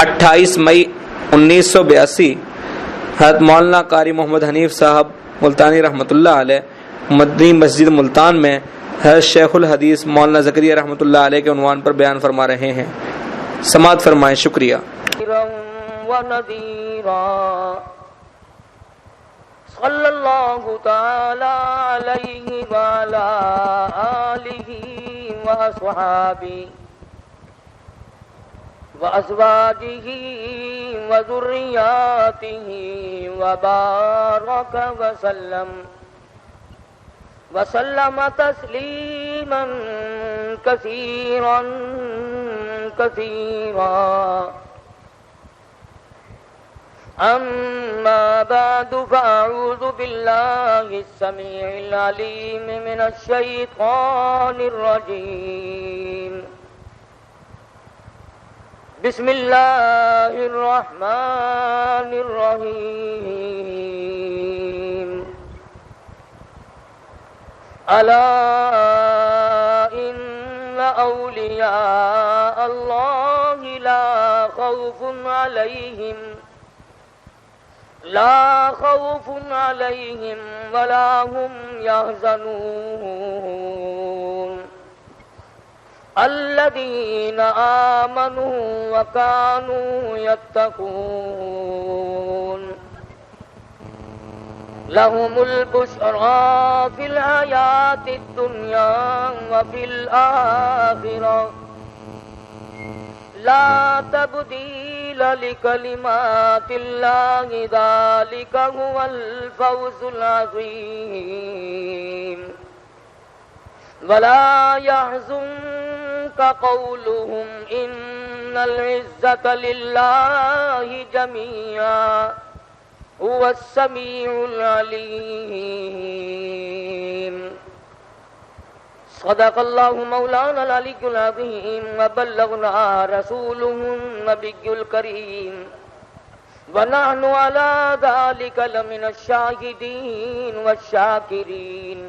28 مئی 1982 حضرت مولانا قاری محمد حنیف صاحب ملتانی رحمۃ اللہ علیہ مدنی مسجد ملتان میں حضرت شیخ الحدیث مولانا زکریا رحمۃ اللہ علیہ کے عنوان پر بیان فرما رہے ہیں. سماعت فرمائیں. شکریہ. صلی اللہ تعالی علیہ وعلی آلہ وصحابہ وازواجہ وذریاتہ وبارک وسلم تسلیما کثیرا کثیرا. أما بعد فأعوذ بالله السميع العليم من الشيطان الرجيم. بسم الله الرحمن الرحيم. ألا إن أولياء الله لا خوف عليهم ولا هم يحزنون. الذين آمنوا وكانوا يتقون لهم البشرى في الحياة الدنيا وفي الآخرة لا تبديل لكلمات الله ذلك هو الفوز العظيم. ولا يحزنك قولهم إن العزة لله جميعا هو السميع العليم. صدق اللہ مولانا العلی العظیم وبلغنا رسوله النبی الکریم ونحن على ذلك لمن الشاہدین والشاکرین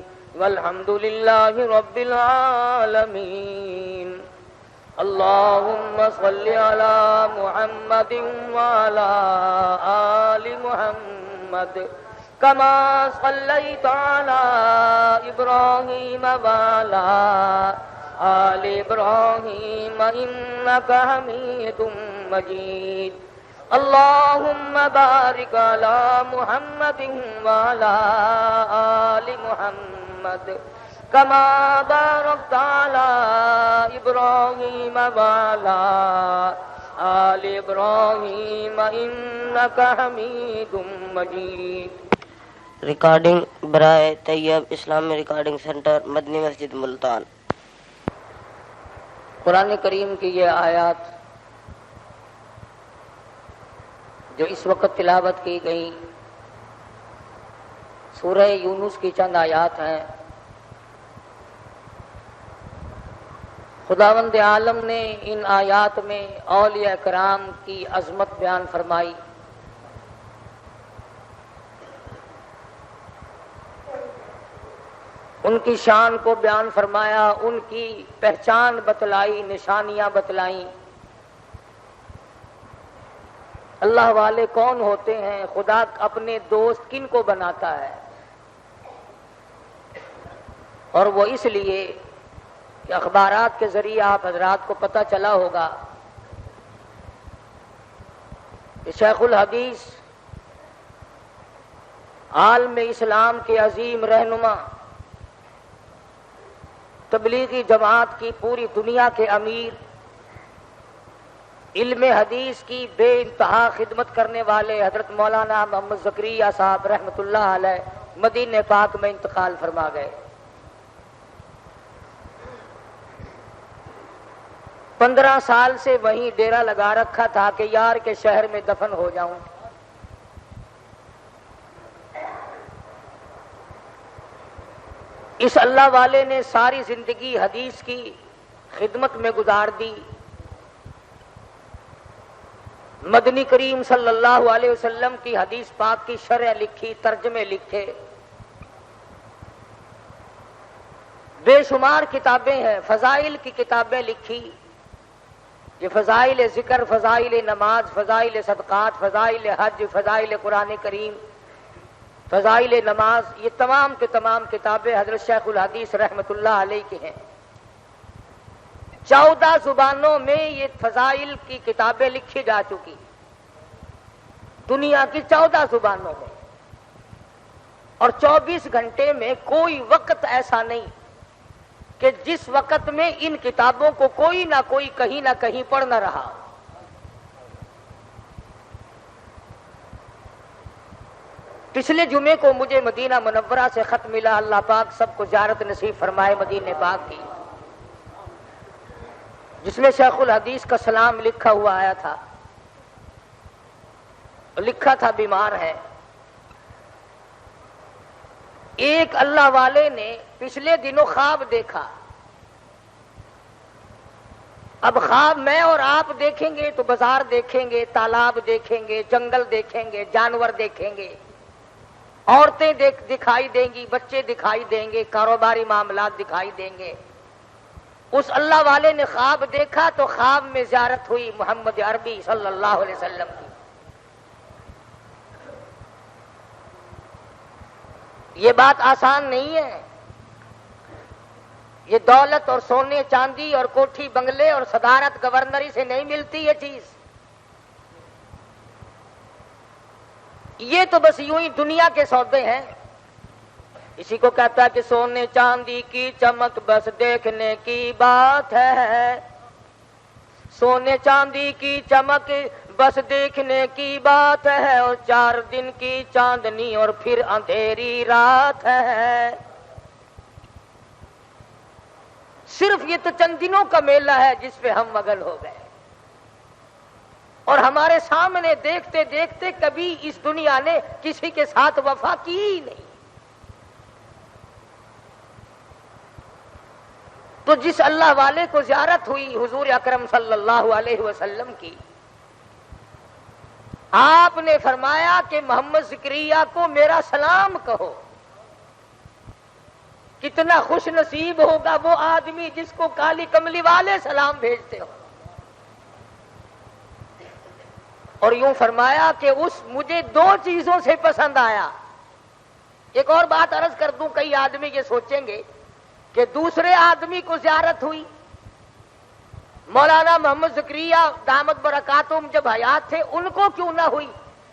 والحمد للہ رب العالمین. اللهم صل على محمد وعلى آل محمد كما صليت على إبراهيم وعلى آل إبراهيم إنك حميد مجيد. اللهم بارك على محمد وعلى آل محمد كما باركت على إبراهيم وعلى آل إبراهيم إنك حميد مجيد. ریکارڈنگ برائے طیب اسلامی ریکارڈنگ سینٹر مدنی مسجد ملتان. قرآن کریم کی یہ آیات جو اس وقت تلاوت کی گئی سورہ یونس کی چند آیات ہیں. خداوند عالم نے ان آیات میں اولیاء کرام کی عظمت بیان فرمائی. ان کی شان کو بیان فرمایا، ان کی پہچان بتلائی، نشانیاں بتلائیں. اللہ والے کون ہوتے ہیں، خدا اپنے دوست کن کو بناتا ہے، اور وہ اس لیے کہ اخبارات کے ذریعے آپ حضرات کو پتہ چلا ہوگا کہ شیخ الحدیث عالم اسلام کے عظیم رہنما، تبلیغی جماعت کی پوری دنیا کے امیر، علم حدیث کی بے انتہا خدمت کرنے والے حضرت مولانا محمد زکریا صاحب رحمۃ اللہ علیہ مدینہ پاک میں انتقال فرما گئے. 15 سال سے وہیں ڈیرا لگا رکھا تھا کہ یار کے شہر میں دفن ہو جاؤں. اس اللہ والے نے ساری زندگی حدیث کی خدمت میں گزار دی. مدنی کریم صلی اللہ علیہ وسلم کی حدیث پاک کی شرح لکھی، ترجمے لکھے، بے شمار کتابیں ہیں، فضائل کی کتابیں لکھی کہ فضائل ذکر، فضائل نماز، فضائل صدقات، فضائل حج، فضائل قرآن کریم، فضائل نماز، یہ تمام کے تمام کتابیں حضرت شیخ الحدیث رحمۃ اللہ علیہ کی ہیں۔ 14 زبانوں میں یہ فضائل کی کتابیں لکھی جا چکی، دنیا کی 14 زبانوں میں، اور 24 گھنٹے میں کوئی وقت ایسا نہیں کہ جس وقت میں ان کتابوں کو کوئی نہ کوئی کہیں نہ کہیں پڑھ نہ رہا۔ پچھلے جمعے کو مجھے مدینہ منورہ سے خط ملا، اللہ پاک سب کو زیارت نصیب فرمائے مدینہ پاک کی، جس میں شیخ الحدیث کا سلام لکھا ہوا آیا تھا، لکھا تھا بیمار ہے۔ ایک اللہ والے نے پچھلے دنوں خواب دیکھا، اب خواب میں اور آپ دیکھیں گے تو بازار دیکھیں گے، تالاب دیکھیں گے، جنگل دیکھیں گے، جانور دیکھیں گے، عورتیں دکھائی دیں گی، بچے دکھائی دیں گے، کاروباری معاملات دکھائی دیں گے۔ اس اللہ والے نے خواب دیکھا تو خواب میں زیارت ہوئی محمد عربی صلی اللہ علیہ وسلم کی۔ یہ بات آسان نہیں ہے، یہ دولت اور سونے چاندی اور کوٹھی بنگلے اور صدارت گورنری سے نہیں ملتی یہ چیز، یہ تو بس یوں ہی دنیا کے سودے ہیں۔ اسی کو کہتا ہے کہ سونے چاندی کی چمک بس دیکھنے کی بات ہے، سونے چاندی کی چمک بس دیکھنے کی بات ہے، اور 4 دن کی چاندنی اور پھر اندھیری رات ہے۔ صرف یہ تو چند دنوں کا میلہ ہے جس پہ ہم مگن ہو گئے، اور ہمارے سامنے دیکھتے دیکھتے کبھی اس دنیا نے کسی کے ساتھ وفا کی ہی نہیں۔ تو جس اللہ والے کو زیارت ہوئی حضور اکرم صلی اللہ علیہ وسلم کی، آپ نے فرمایا کہ محمد زکریا کو میرا سلام کہو۔ کتنا خوش نصیب ہوگا وہ آدمی جس کو کالی کملی والے سلام بھیجتے ہو۔ اور یوں فرمایا کہ مجھے 2 چیزوں سے پسند آیا۔ ایک اور بات عرض کر دوں، کئی آدمی یہ سوچیں گے کہ دوسرے آدمی کو زیارت ہوئی، مولانا محمد زکریا دامت برکاتہم جب حیات تھے ان کو کیوں نہ ہوئی؟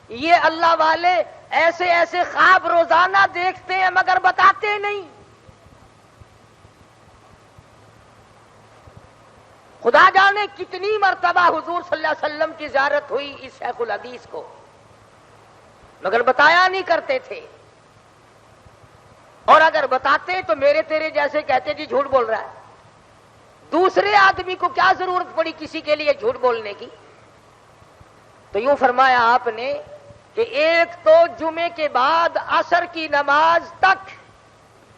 یہ اللہ والے ایسے ایسے خواب روزانہ دیکھتے ہیں مگر بتاتے نہیں۔ خدا جانے کتنی مرتبہ حضور صلی اللہ علیہ وسلم کی زیارت ہوئی اس شیخ الحدیث کو، مگر بتایا نہیں کرتے تھے، اور اگر بتاتے تو میرے تیرے جیسے کہتے جی جھوٹ بول رہا ہے۔ دوسرے آدمی کو کیا ضرورت پڑی کسی کے لیے جھوٹ بولنے کی؟ تو یوں فرمایا آپ نے کہ ایک تو جمعے کے بعد عصر کی نماز تک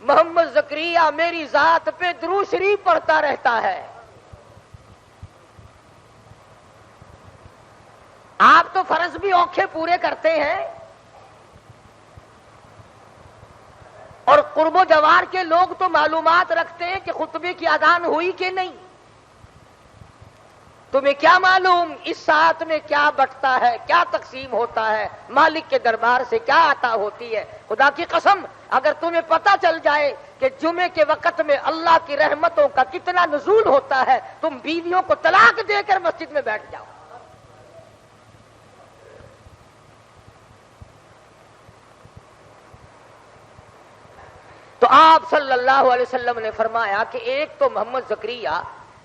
محمد زکریا میری ذات پہ درود شریف پڑھتا رہتا ہے۔ آپ تو فرض بھی اوکھے پورے کرتے ہیں، اور قرب و جوار کے لوگ تو معلومات رکھتے ہیں کہ خطبے کی اذان ہوئی کہ نہیں۔ تمہیں کیا معلوم اس ساتھ میں کیا بٹتا ہے، کیا تقسیم ہوتا ہے، مالک کے دربار سے کیا عطا ہوتی ہے؟ خدا کی قسم اگر تمہیں پتہ چل جائے کہ جمعے کے وقت میں اللہ کی رحمتوں کا کتنا نزول ہوتا ہے، تم بیویوں کو طلاق دے کر مسجد میں بیٹھ جاؤ۔ تو آپ صلی اللہ علیہ وسلم نے فرمایا کہ ایک تو محمد زکریا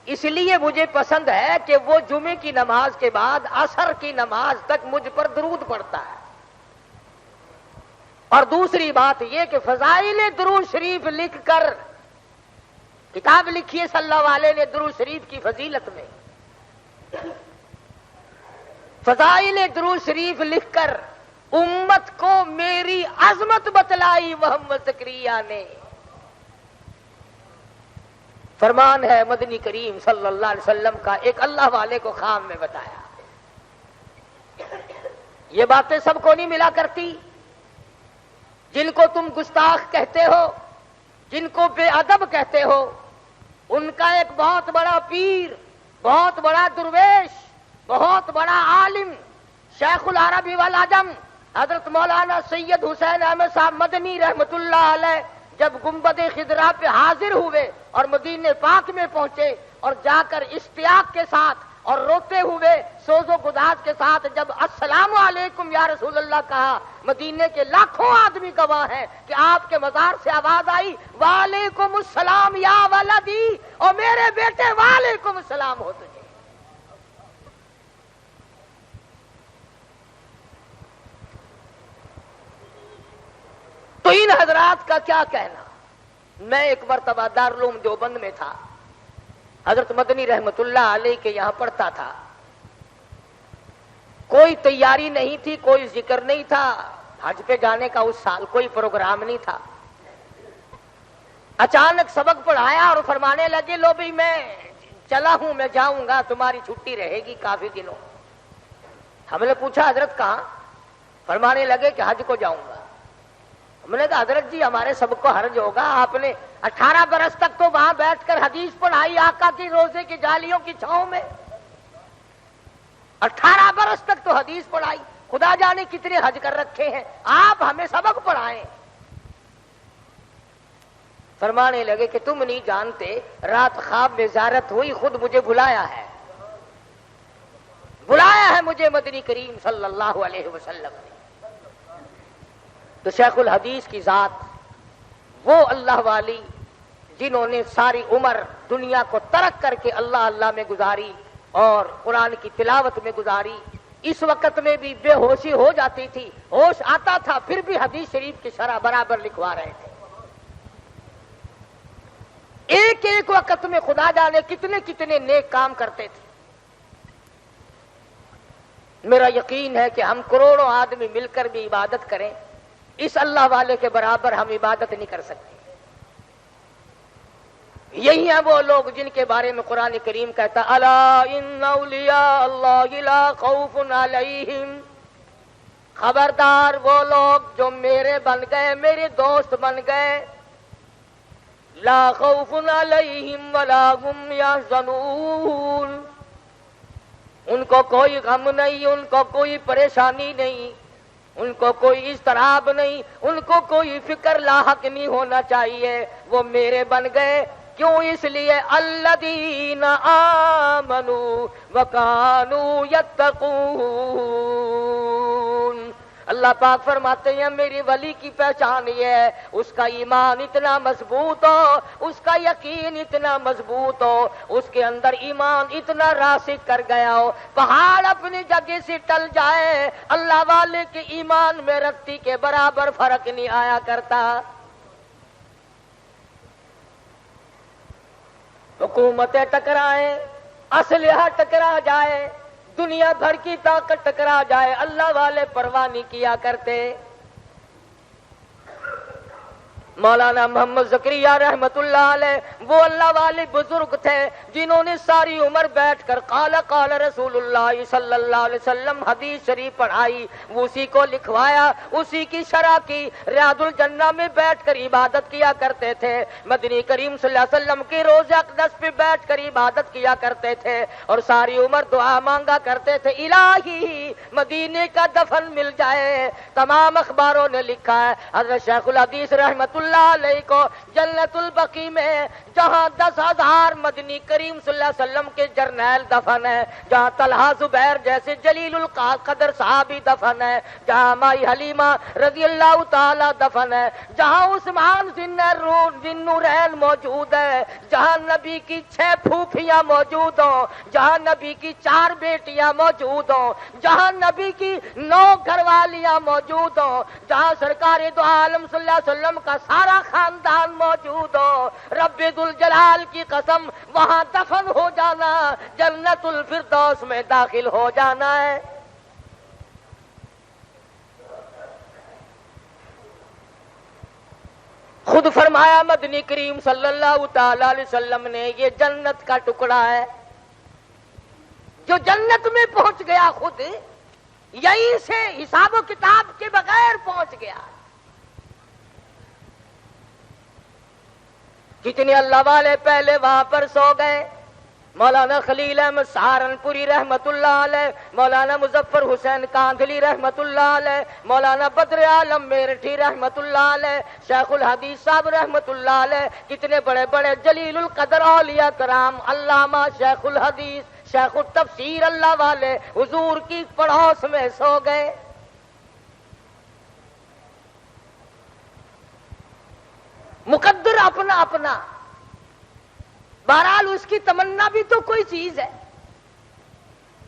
اس لیے مجھے پسند ہے کہ وہ جمعے کی نماز کے بعد عصر کی نماز تک مجھ پر درود پڑھتا ہے، اور دوسری بات یہ کہ فضائل درود شریف لکھ کر کتاب لکھی ہے صلی اللہ علیہ نے درود شریف کی فضیلت میں، فضائل درود شریف لکھ کر امت کو میری عظمت بتلائی محمد زکریا نے۔ فرمان ہے مدنی کریم صلی اللہ علیہ وسلم کا، ایک اللہ والے کو خواب میں بتایا۔ یہ باتیں سب کو نہیں ملا کرتی، جن کو تم گستاخ کہتے ہو، جن کو بے ادب کہتے ہو، ان کا ایک بہت بڑا پیر بہت بڑا درویش، بہت بڑا عالم، شیخ العربی والعجم حضرت مولانا سید حسین احمد صاحب مدنی رحمت اللہ علیہ جب گنبد خضرا پہ حاضر ہوئے اور مدینے پاک میں پہنچے اور جا کر اشتیاق کے ساتھ اور روتے ہوئے سوز و گداز کے ساتھ جب السلام علیکم یا رسول اللہ کہا، مدینے کے لاکھوں آدمی گواہ ہیں کہ آپ کے مزار سے آواز آئی وعلیکم السلام یا ولدی، اور میرے بیٹے وعلیکم السلام ہو تجھے۔ تو ان حضرات کا کیا کہنا۔ میں ایک مرتبہ دارالعلوم دیوبند میں تھا، حضرت مدنی رحمت اللہ علیہ کے یہاں پڑھتا تھا، کوئی تیاری نہیں تھی، کوئی ذکر نہیں تھا، حج پہ جانے کا اس سال کوئی پروگرام نہیں تھا۔ اچانک سبق پڑھایا اور فرمانے لگے لو بھائی میں چلا ہوں، میں جاؤں گا، تمہاری چھٹی رہے گی کافی دنوں۔ ہم نے پوچھا حضرت کہاں؟ فرمانے لگے کہ حج کو جاؤں گا۔ ہم نے کہا حضرت جی ہمارے سب کو حرج ہوگا، آپ نے 18 برس تک تو وہاں بیٹھ کر حدیث پڑھائی آقا کی روزے کی جالیوں کی چھاؤں میں، 18 برس تک تو حدیث پڑھائی، خدا جانے کتنے حج کر رکھے ہیں، آپ ہمیں سبق پڑھائیں۔ فرمانے لگے کہ تم نہیں جانتے، رات خواب میں زیارت ہوئی، خود مجھے بلایا ہے مجھے مدنی کریم صلی اللہ علیہ وسلم نے۔ تو شیخ الحدیث کی ذات، وہ اللہ والی جنہوں نے ساری عمر دنیا کو ترک کر کے اللہ اللہ میں گزاری اور قرآن کی تلاوت میں گزاری، اس وقت میں بھی بے ہوشی ہو جاتی تھی، ہوش آتا تھا پھر بھی حدیث شریف کی شرح برابر لکھوا رہے تھے۔ ایک ایک وقت میں خدا جانے کتنے کتنے نیک کام کرتے تھے۔ میرا یقین ہے کہ ہم کروڑوں آدمی مل کر بھی عبادت کریں، اس اللہ والے کے برابر ہم عبادت نہیں کر سکتے۔ یہی ہیں وہ لوگ جن کے بارے میں قرآن کریم کہتا الا ان اولیاء اللہ لا خوف علیہم، خبردار وہ لوگ جو میرے بن گئے، میرے دوست بن گئے، لا خوف علیہم ولا هم یحزنون، ان کو کوئی غم نہیں، ان کو کوئی پریشانی نہیں، ان کو کوئی اضطراب نہیں، ان کو کوئی فکر لاحق نہیں ہونا چاہیے، وہ میرے بن گئے۔ کیوں؟ اس لیے الذین آمنوا وکانوا یتقون، اللہ پاک فرماتے ہیں میری ولی کی پہچان یہ ہے اس کا ایمان اتنا مضبوط ہو، اس کا یقین اتنا مضبوط ہو، اس کے اندر ایمان اتنا راسخ کر گیا ہو، پہاڑ اپنی جگہ سے ٹل جائے، اللہ والے کے ایمان میں رتی کے برابر فرق نہیں آیا کرتا۔ حکومتیں ٹکرائیں، اسلحہ ٹکرا جائے، دنیا بھر کی طاقت ٹکرا جائے، اللہ والے پرواہ نہیں کیا کرتے۔ مولانا محمد زکریا رحمت اللہ علیہ وہ اللہ والے بزرگ تھے جنہوں نے ساری عمر بیٹھ کر قال قال رسول اللہ صلی اللہ علیہ وسلم حدیث شریف پڑھائی، وہ اسی کو لکھوایا، اسی کی شرح کی، ریاض الجنہ میں بیٹھ کر عبادت کیا کرتے تھے، مدنی کریم صلی اللہ علیہ وسلم کے روضہ اقدس پہ بیٹھ کر عبادت کیا کرتے تھے، اور ساری عمر دعا مانگا کرتے تھے الہی مدینے کا دفن مل جائے۔ تمام اخباروں نے لکھا ہے حضرت شیخ الحدیث رحمت اللہ علیہ کو جنت البقیع میں جہاں 10,000 مدنی کریم صلی اللہ علیہ وسلم کے جرنیل دفن ہے، جہاں طلحہ زبیر جیسے جلیل القدر صحابی دفن ہے، جہاں مائی حلیمہ رضی اللہ تعالی دفن ہے، جہاں عثمان ذی النورین موجود ہے، جہاں نبی کی 6 پھوپھیاں موجود ہوں، جہاں نبی کی 4 بیٹیاں موجود ہوں، جہاں نبی کی 9 گھر والیاں موجود ہوں، جہاں سرکار دو عالم صلی اللہ علیہ وسلم کا سارا خاندان موجود ہو، رب ذوالجلال کی قسم وہاں دفن ہو جانا، جنت الفردوس میں داخل ہو جانا ہے۔ خود فرمایا مدنی کریم صلی اللہ تعالی علیہ وسلم نے یہ جنت کا ٹکڑا ہے، جو جنت میں پہنچ گیا خود یہیں سے حساب و کتاب کے بغیر پہنچ گیا۔ کتنے اللہ والے پہلے وہاں پر سو گئے، مولانا خلیل احمد سہارنپوری رحمت اللہ علیہ، مولانا مظفر حسین کاندھلی رحمت اللہ علیہ، مولانا بدر عالم میرٹھی رحمت اللہ علیہ، شیخ الحدیث صاحب رحمت اللہ علیہ، کتنے بڑے بڑے جلیل القدر اولیاء کرام، علامہ شیخ الحدیث، شیخ التفسیر اللہ والے حضور کی پڑوس میں سو گئے۔ مقدر اپنا اپنا، بہرحال اس کی تمنا بھی تو کوئی چیز ہے۔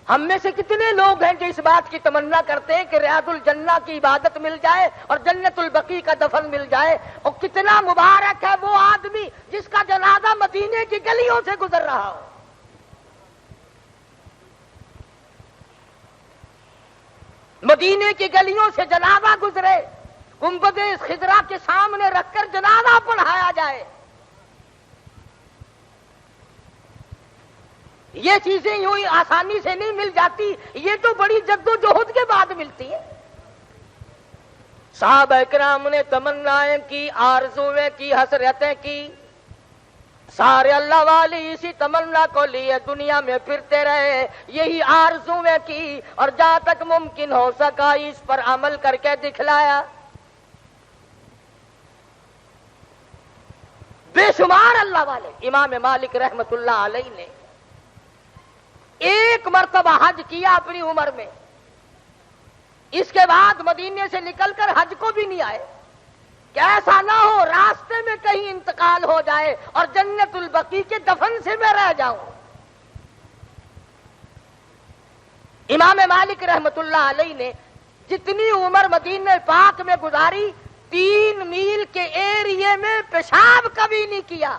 ہم میں سے کتنے لوگ ہیں جو اس بات کی تمنا کرتے ہیں کہ ریاض الجنہ کی عبادت مل جائے اور جنت البقیع کا دفن مل جائے، اور کتنا مبارک ہے وہ آدمی جس کا جنازہ مدینے کی گلیوں سے گزر رہا ہو۔ مدینے کی گلیوں سے جنازہ گزرے، گنبد خضرا کے سامنے رکھ کر جنازہ پڑھایا جائے، یہ چیزیں یوں ہی آسانی سے نہیں مل جاتی، یہ تو بڑی جدوجہد کے بعد ملتی ہے۔ صحابہ کرام نے تمنائیں کی، آرزویں کی، حسرتیں کی، سارے اللہ والے اسی تمنا کو لیے دنیا میں پھرتے رہے، یہی آرزویں کی، اور جہاں تک ممکن ہو سکا اس پر عمل کر کے دکھلایا۔ بے شمار اللہ والے، امام مالک رحمت اللہ علیہ نے ایک مرتبہ حج کیا اپنی عمر میں، اس کے بعد مدینے سے نکل کر حج کو بھی نہیں آئے کہ ایسا نہ ہو راستے میں کہیں انتقال ہو جائے اور جنت البقیع کے دفن سے میں رہ جاؤں۔ امام مالک رحمت اللہ علیہ نے جتنی عمر مدینہ پاک میں گزاری، 3 میل کے ایریے میں پیشاب کبھی نہیں کیا۔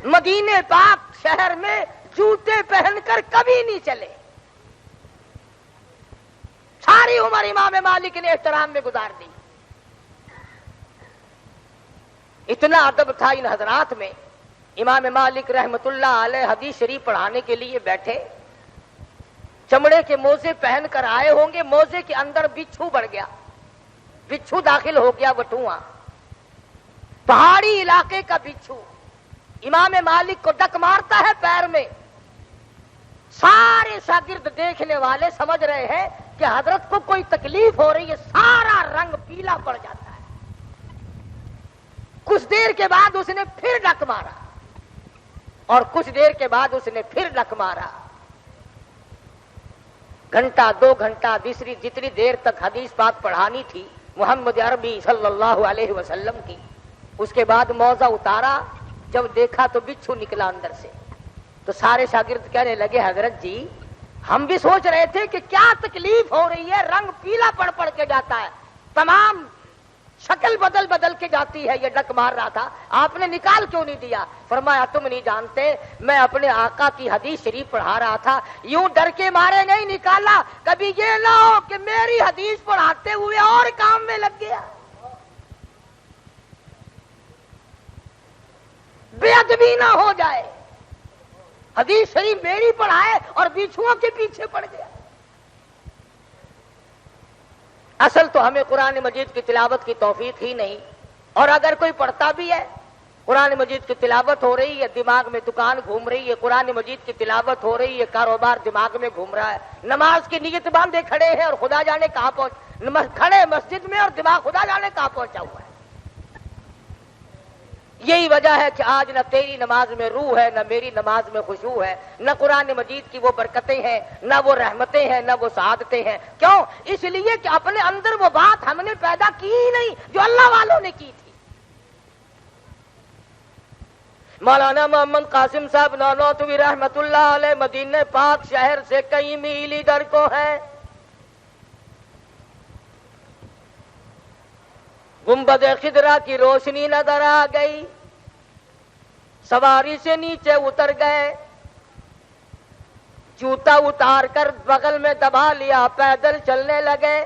مدینہ پاک شہر میں جوتے پہن کر کبھی نہیں چلے، ساری عمر امام مالک نے احترام میں گزار دی۔ اتنا ادب تھا ان حضرات میں۔ امام مالک رحمت اللہ علیہ حدیث شریف پڑھانے کے لیے بیٹھے، چمڑے کے موزے پہن کر آئے ہوں گے، موزے کے اندر بچھو بڑھ گیا، بچھو داخل ہو گیا، وٹواں پہاڑی علاقے کا بچھو امام مالک کو ڈک مارتا ہے پیر میں۔ سارے شاگرد دیکھنے والے سمجھ رہے ہیں کہ حضرت کو کوئی تکلیف ہو رہی ہے، سارا رنگ پیلا پڑ جاتا ہے۔ کچھ دیر کے بعد اس نے پھر ڈک مارا، اور کچھ دیر کے بعد اس نے پھر ڈک مارا۔ گھنٹہ 2 گھنٹہ تیسری جتنی دیر تک حدیث پاک پڑھانی تھی محمد عربی صلی اللہ علیہ وسلم کی، اس کے بعد موزہ اتارا، جب دیکھا تو بچھو نکلا اندر سے، تو سارے شاگرد کہنے لگے حضرت جی ہم بھی سوچ رہے تھے کہ کیا تکلیف ہو رہی ہے، رنگ پیلا پڑ پڑ کے جاتا ہے، تمام شکل بدل بدل کے جاتی ہے، یہ ڈک مار رہا تھا، آپ نے نکال کیوں نہیں دیا؟ فرمایا تم نہیں جانتے، میں اپنے آقا کی حدیث شریف پڑھا رہا تھا، یوں ڈر کے مارے نہیں نکالا، کبھی یہ نہ ہو کہ میری حدیث پڑھاتے ہوئے اور کام میں لگ گیا، بے ادبی نہ ہو جائے، حدیث شریف میری پڑھائے اور بچھوؤں کے پیچھے پڑ گیا۔ اصل تو ہمیں قرآن مجید کی تلاوت کی توفیق ہی نہیں، اور اگر کوئی پڑھتا بھی ہے، قرآن مجید کی تلاوت ہو رہی ہے، دماغ میں دکان گھوم رہی ہے، قرآن مجید کی تلاوت ہو رہی ہے، کاروبار دماغ میں گھوم رہا ہے، نماز کی نیت باندھے کھڑے ہیں اور خدا جانے کہاں کھڑے مسجد میں اور دماغ خدا جانے کہاں پہنچا ہوا ہے۔ یہی وجہ ہے کہ آج نہ تیری نماز میں روح ہے، نہ میری نماز میں خشوع ہے، نہ قرآن مجید کی وہ برکتیں ہیں، نہ وہ رحمتیں ہیں، نہ وہ سعادتیں ہیں۔ کیوں؟ اس لیے کہ اپنے اندر وہ بات ہم نے پیدا کی ہی نہیں جو اللہ والوں نے کی تھی۔ مولانا محمد قاسم صاحب نانوتوی رحمت اللہ علیہ مدینہ پاک شہر سے کئی میل ادھر کو ہے، گنبد خضرا کی روشنی نظر آ گئی، سواری سے نیچے اتر گئے، جوتا اتار کر بغل میں دبا لیا، پیدل چلنے لگے۔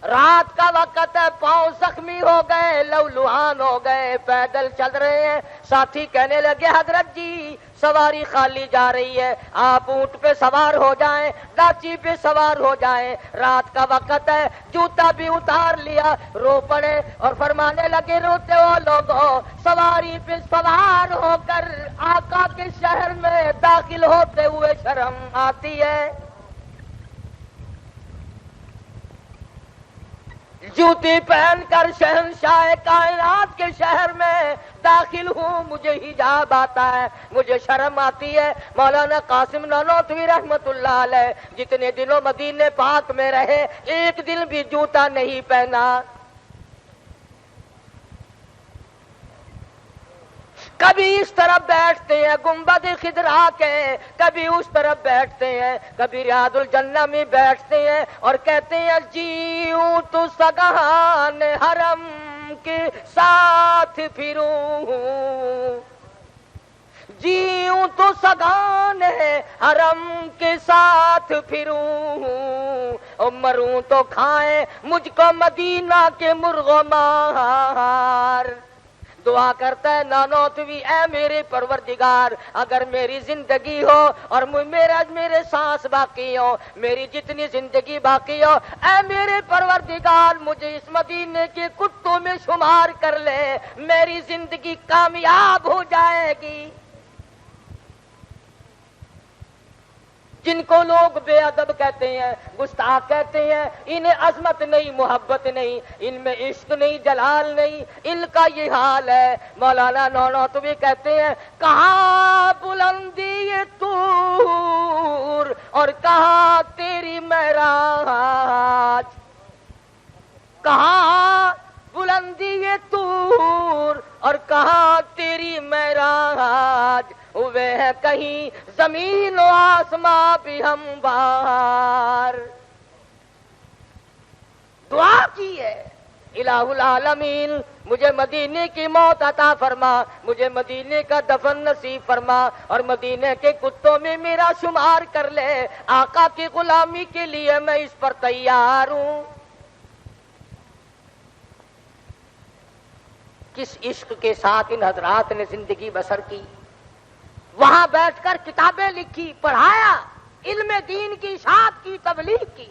رات کا وقت ہے، پاؤں زخمی ہو گئے، لہولہان ہو گئے، پیدل چل رہے ہیں۔ ساتھی کہنے لگے حضرت جی سواری خالی جا رہی ہے، آپ اونٹ پہ سوار ہو جائیں، ڈاچی پہ سوار ہو جائیں، رات کا وقت ہے۔ جوتا بھی اتار لیا، رو پڑے اور فرمانے لگے روتے ہو لوگوں، سواری پہ سوار ہو کر آقا کے شہر میں داخل ہوتے ہوئے شرم آتی ہے۔ جوتی پہن کر شہنشاہ کائنات کے شہر میں داخل ہوں، مجھے حجاب آتا ہے، مجھے شرم آتی ہے۔ مولانا قاسم نانوتوی رحمت اللہ علیہ جتنے دنوں مدینے پاک میں رہے ایک دن بھی جوتا نہیں پہنا۔ کبھی اس طرف بیٹھتے ہیں گنبد خضرا کے، کبھی اس طرف بیٹھتے ہیں، کبھی ریاض الجنہ میں بیٹھتے ہیں اور کہتے ہیں جیوں تو سگان حرم کے ساتھ پھروں، جیوں تو سگان حرم کے ساتھ پھروں، اور مروں تو کھائیں مجھ کو مدینہ کے مرغ و مار۔ دعا کرتا ہے نانوتوی اے میرے پروردگار، اگر میری زندگی ہو اور میرے سانس باقی ہو، میری جتنی زندگی باقی ہو، اے میرے پروردگار مجھے اس مدینے کے کتوں میں شمار کر لے، میری زندگی کامیاب ہو جائے گی۔ جن کو لوگ بے ادب کہتے ہیں، گستاخ کہتے ہیں، انہیں عظمت نہیں، محبت نہیں، ان میں عشق نہیں، جلال نہیں، ان کا یہ حال ہے۔ مولانا نانوتوی کہتے ہیں کہاں بلندی یہ طور اور کہاں تیری معراج، کہاں بلندی یہ طور اور کہاں تیری معراج، ہوئے ہیں کہیں زمین و آسماں بھی ہموار۔ دعا کی ہے الہ العالمین مجھے مدینے کی موت عطا فرما، مجھے مدینے کا دفن نصیب فرما، اور مدینے کے کتوں میں میرا شمار کر لے، آقا کی غلامی کے لیے میں اس پر تیار ہوں۔ کس عشق کے ساتھ ان حضرات نے زندگی بسر کی، وہاں بیٹھ کر کتابیں لکھی، پڑھایا، علم دین کی اشاعت کی، تبلیغ کی،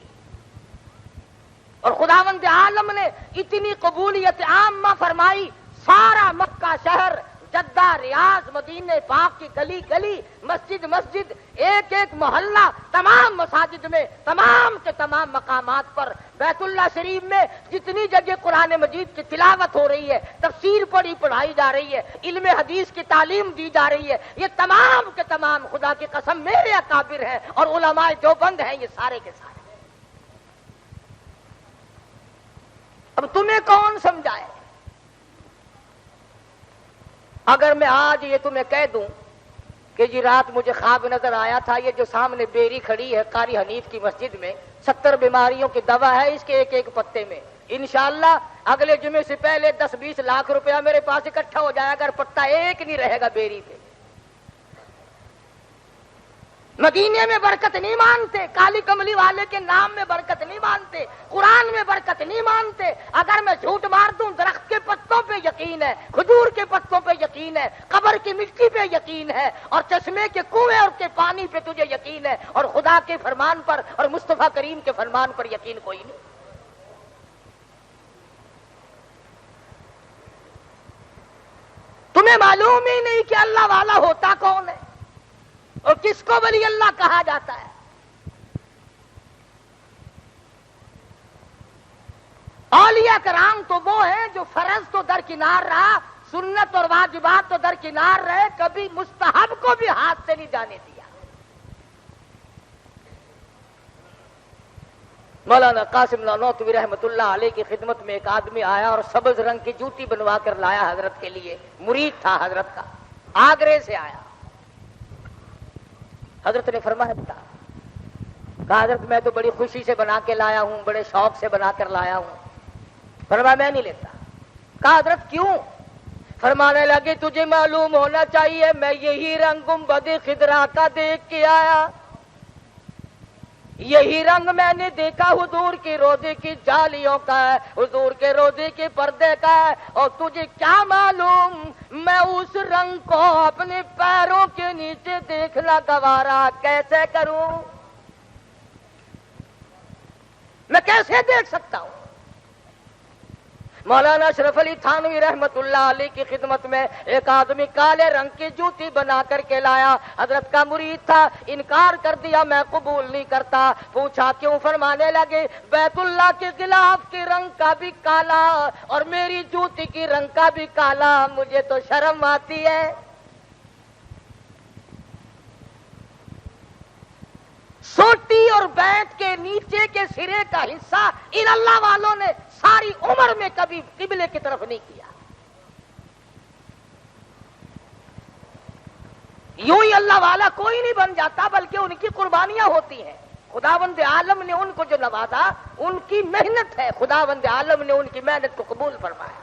اور خداوند عالم نے اتنی قبولیت عامہ فرمائی، سارا مکہ شہر، جدہ، ریاض، مدینہ پاک کی گلی گلی، مسجد مسجد، ایک ایک محلہ، تمام مساجد میں، تمام کے تمام مقامات پر، بیت اللہ شریف میں جتنی جگہ قرآن مجید کی تلاوت ہو رہی ہے، تفسیر پڑھائی جا رہی ہے، علم حدیث کی تعلیم دی جا رہی ہے، یہ تمام کے تمام خدا کی قسم میرے اکابر ہیں اور علماء دیوبند ہیں، یہ سارے کے سارے۔ اب تمہیں کون سمجھائے؟ اگر میں آج یہ تمہیں کہہ دوں کہ جی رات مجھے خواب نظر آیا تھا، یہ جو سامنے بیری کھڑی ہے قاری حنیف کی مسجد میں، 70 بیماریوں کی دوا ہے اس کے ایک ایک پتے میں، انشاءاللہ اگلے جمعے سے پہلے 10-20 لاکھ روپیہ میرے پاس اکٹھا ہو جائے، اگر پتا ایک نہیں رہے گا بیری پہ۔ مدینے میں برکت نہیں مانتے، کالی کملی والے کے نام میں برکت نہیں مانتے، قرآن میں برکت نہیں مانتے۔ اگر میں جھوٹ مار دوں درخت کے پتوں پہ یقین ہے، کھجور کے پتوں پہ یقین ہے، قبر کی مٹی پہ یقین ہے، اور چشمے کے کنویں اور کے پانی پہ تجھے یقین ہے، اور خدا کے فرمان پر اور مصطفیٰ کریم کے فرمان پر یقین کوئی نہیں۔ تمہیں معلوم ہی نہیں کہ اللہ والا ہوتا کون ہے اور کس کو ولی اللہ کہا جاتا ہے۔ اولیاء کرام تو وہ ہیں جو فرض تو درکنار رہا، سنت اور واجبات تو درکنار رہے، کبھی مستحب کو بھی ہاتھ سے نہیں جانے دیا۔ مولانا قاسم نانوتوی رحمت اللہ علیہ کی خدمت میں ایک آدمی آیا اور سبز رنگ کی جوتی بنوا کر لایا حضرت کے لیے، مرید تھا حضرت کا، آگرے سے آیا۔ حضرت نے فرمایا بتا، کہا حضرت میں تو بڑی خوشی سے بنا کے لایا ہوں، بڑے شوق سے بنا کر لایا ہوں۔ فرمایا میں نہیں لیتا۔ کہا حضرت کیوں؟ فرمانے لگے تجھے معلوم ہونا چاہیے میں یہی رنگ گنبد خضرا کا دیکھ کے آیا، یہی رنگ میں نے دیکھا حضور کی روزے کی جالیوں کا ہے، حضور کے روزے کے پردے کا ہے، اور تجھے کیا معلوم میں اس رنگ کو اپنے پیروں کے نیچے دیکھنا گوارا کیسے کروں؟ میں کیسے دیکھ سکتا ہوں؟ مولانا اشرف علی تھانوی رحمت اللہ علیہ کی خدمت میں ایک آدمی کالے رنگ کی جوتی بنا کر کے لایا، حضرت کا مرید تھا، انکار کر دیا، میں قبول نہیں کرتا۔ پوچھا کیوں؟ فرمانے لگے بیت اللہ کے غلاف کے رنگ کا بھی کالا اور میری جوتی کی رنگ کا بھی کالا، مجھے تو شرم آتی ہے۔ سوٹی اور بیت کے نیچے کے سرے کا حصہ ان اللہ والوں نے ساری عمر میں کبھی قبلے کی طرف نہیں کیا۔ یوں ہی اللہ والا کوئی نہیں بن جاتا، بلکہ ان کی قربانیاں ہوتی ہیں۔ خداوند عالم نے ان کو جو نوازا ان کی محنت ہے، خداوند عالم نے ان کی محنت کو قبول فرمایا۔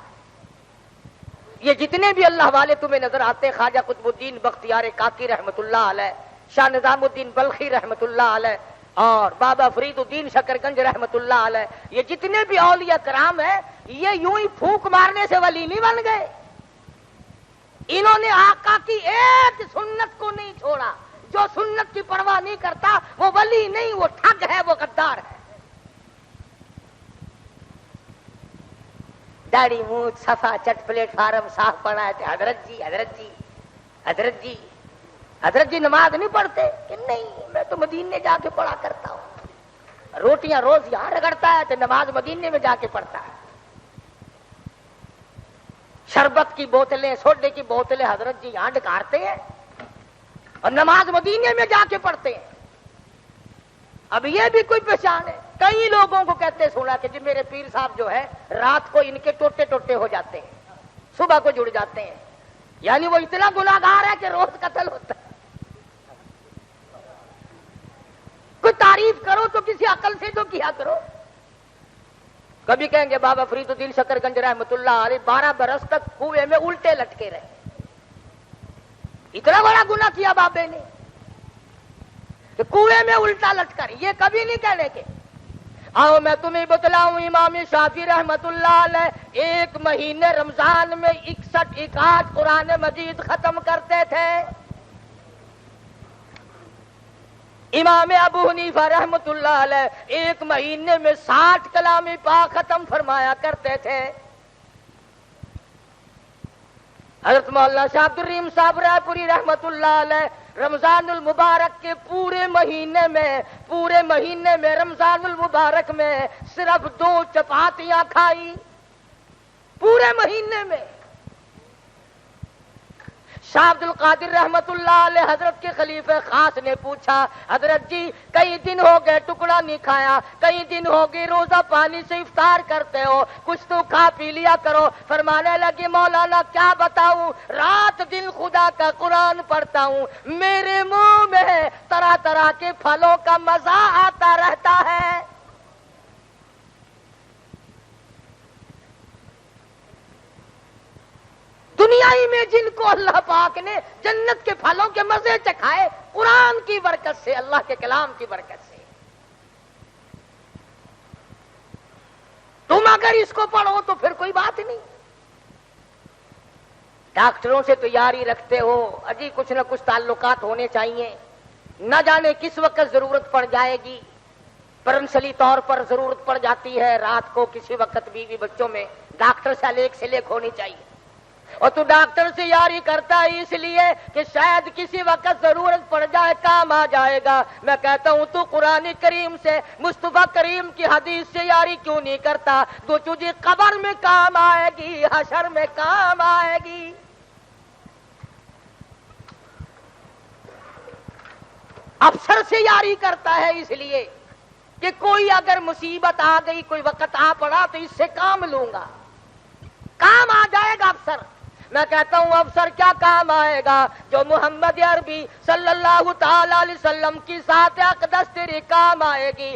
یہ جتنے بھی اللہ والے تمہیں نظر آتے، خواجہ قطب الدین بختیار کاکی رحمت اللہ علیہ، شاہ نظام الدین بلخی رحمت اللہ علیہ، اور بابا فرید الدین شکرگنج رحمت اللہ علیہ، یہ جتنے بھی اولیاء کرام ہیں، یہ یوں ہی پھونک مارنے سے ولی نہیں بن گئے۔ انہوں نے آقا کی ایک سنت کو نہیں چھوڑا۔ جو سنت کی پرواہ نہیں کرتا وہ ولی نہیں، وہ ٹھگ ہے، وہ غدار ہے۔ داڑھی مونچھ صفا چٹ پلیٹ فارم صاف پڑا ہے، حضرت جی حضرت جی حضرت جی حضرت جی نماز نہیں پڑھتے کہ نہیں، میں تو مدینے جا کے پڑھا کرتا ہوں۔ روٹیاں روز یہاں رگڑتا ہے تو نماز مدینے میں جا کے پڑھتا ہے۔ شربت کی بوتلیں، سوڈے کی بوتلیں حضرت جی یہاں ڈکارتے ہیں اور نماز مدینے میں جا کے پڑھتے ہیں۔ اب یہ بھی کوئی پہچان ہے؟ کئی لوگوں کو کہتے سنا کہ جی میرے پیر صاحب جو ہے رات کو ان کے ٹوٹے ٹوٹے ہو جاتے ہیں، صبح کو جڑ جاتے ہیں، یعنی وہ اتنا گناہگار ہے کہ روز قتل ہوتا ہے۔ کوئی تعریف کرو تو کسی عقل سے تو کیا کرو۔ کبھی کہیں گے بابا فرید الدین شکرگنج رحمت اللہ علیہ 12 برس تک کنویں میں الٹے لٹکے رہے، اتنا بڑا گناہ کیا بابے نے کہ کنویں میں الٹا لٹکر۔ یہ کبھی نہیں کہنے کے۔ آؤ میں تمہیں بتلاؤں، امام شافعی رحمت اللہ علیہ 1 مہینے رمضان میں 61 قرآن مجید ختم کرتے تھے۔ امام ابو حنیفہ رحمت اللہ علیہ 1 مہینے میں 60 کلام پاک ختم فرمایا کرتے تھے۔ حضرت مولانا شاہ عبد الرحیم صاحب رائے پوری رحمت اللہ علیہ رمضان المبارک کے پورے مہینے میں رمضان المبارک میں صرف 2 چپاتیاں کھائی پورے مہینے میں۔ شاہ عبد القادر رحمت اللہ علیہ حضرت کے خلیفہ خاص نے پوچھا حضرت جی کئی دن ہو گئے ٹکڑا نہیں کھایا، کئی دن ہو گئے روزہ پانی سے افطار کرتے ہو، کچھ تو کھا پی لیا کرو۔ فرمانے لگے مولانا کیا بتاؤں، رات دن خدا کا قرآن پڑھتا ہوں، میرے منہ میں طرح طرح کے پھلوں کا مزہ آتا رہتا ہے۔ دنیا ہی میں جن کو اللہ پاک نے جنت کے پھلوں کے مزے چکھائے، قرآن کی برکت سے، اللہ کے کلام کی برکت سے۔ تم اگر اس کو پڑھو تو پھر کوئی بات نہیں۔ ڈاکٹروں سے تیاری رکھتے ہو، اجی کچھ نہ کچھ تعلقات ہونے چاہیے، نہ جانے کس وقت ضرورت پڑ جائے گی۔ پرنسلی طور پر ضرورت پڑ جاتی ہے رات کو کسی وقت بیوی بچوں میں، ڈاکٹر سے لیک ہونی چاہیے۔ اور تو ڈاکٹر سے یاری کرتا ہے اس لیے کہ شاید کسی وقت ضرورت پڑ جائے، کام آ جائے گا۔ میں کہتا ہوں تو قرآن کریم سے، مصطفیٰ کریم کی حدیث سے یاری کیوں نہیں کرتا؟ تو تجھے قبر میں کام آئے گی، حشر میں کام آئے گی۔ افسر سے یاری کرتا ہے اس لیے کہ کوئی اگر مصیبت آ گئی، کوئی وقت آ پڑا تو اس سے کام لوں گا، کام آ جائے گا افسر۔ میں کہتا ہوں افسر کیا کام آئے گا؟ جو محمد عربی صلی اللہ تعالی علیہ وسلم کی ذات اقدس تیرے کام آئے گی۔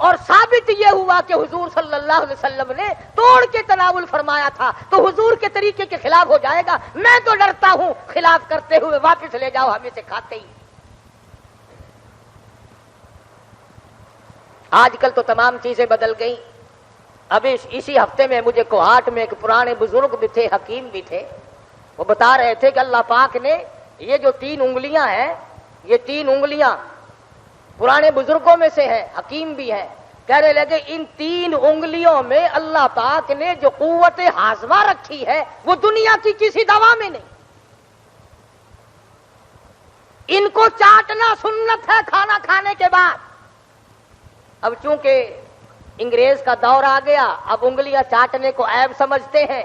اور ثابت یہ ہوا کہ حضور صلی اللہ علیہ وسلم نے توڑ کے تناول فرمایا تھا تو حضور کے طریقے کے خلاف ہو جائے گا. میں تو ڈرتا ہوں خلاف کرتے ہوئے واپس لے جاؤ ہمیں سے کھاتے ہی. آج کل تو تمام چیزیں بدل گئی. ابھی اسی ہفتے میں مجھے کوہاٹ میں ایک پرانے بزرگ بھی تھے, حکیم بھی تھے, وہ بتا رہے تھے کہ اللہ پاک نے یہ جو 3 انگلیاں ہیں, یہ 3 انگلیاں پرانے بزرگوں میں سے ہیں, حکیم بھی ہیں, کہنے لگے ان 3 انگلیوں میں اللہ پاک نے جو قوت ہاضمہ رکھی ہے وہ دنیا کی کسی دوا میں نہیں. ان کو چاٹنا سنت ہے کھانا کھانے کے بعد. اب چونکہ انگریز کا دور آ گیا, اب انگلیاں چاٹنے کو عیب سمجھتے ہیں,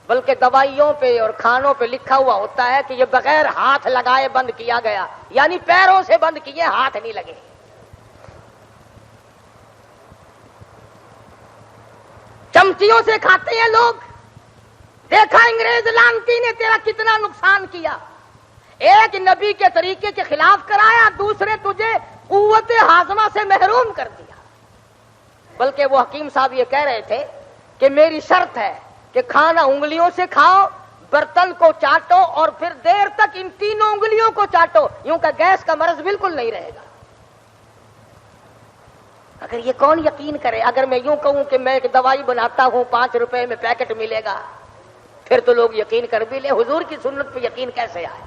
بلکہ دوائیوں پہ اور کھانوں پہ لکھا ہوا ہوتا ہے کہ یہ بغیر ہاتھ لگائے بند کیا گیا, یعنی پیروں سے بند کیے, ہاتھ نہیں لگے. چمچیوں سے کھاتے ہیں لوگ. دیکھا انگریز لانتی نے تیرا کتنا نقصان کیا. ایک نبی کے طریقے کے خلاف کرایا, دوسرے تجھے قوت ہاضمہ سے محروم کر دیا. بلکہ وہ حکیم صاحب یہ کہہ رہے تھے کہ میری شرط ہے کہ کھانا انگلیوں سے کھاؤ, برتن کو چاٹو اور پھر دیر تک ان 3 انگلیوں کو چاٹو, یوں کہ گیس کا مرض بالکل نہیں رہے گا. اگر یہ کون یقین کرے؟ اگر میں یوں کہوں کہ میں ایک دوائی بناتا ہوں 5 روپے میں پیکٹ ملے گا, پھر تو لوگ یقین کر بھی لیں. حضور کی سنت پہ یقین کیسے آئے؟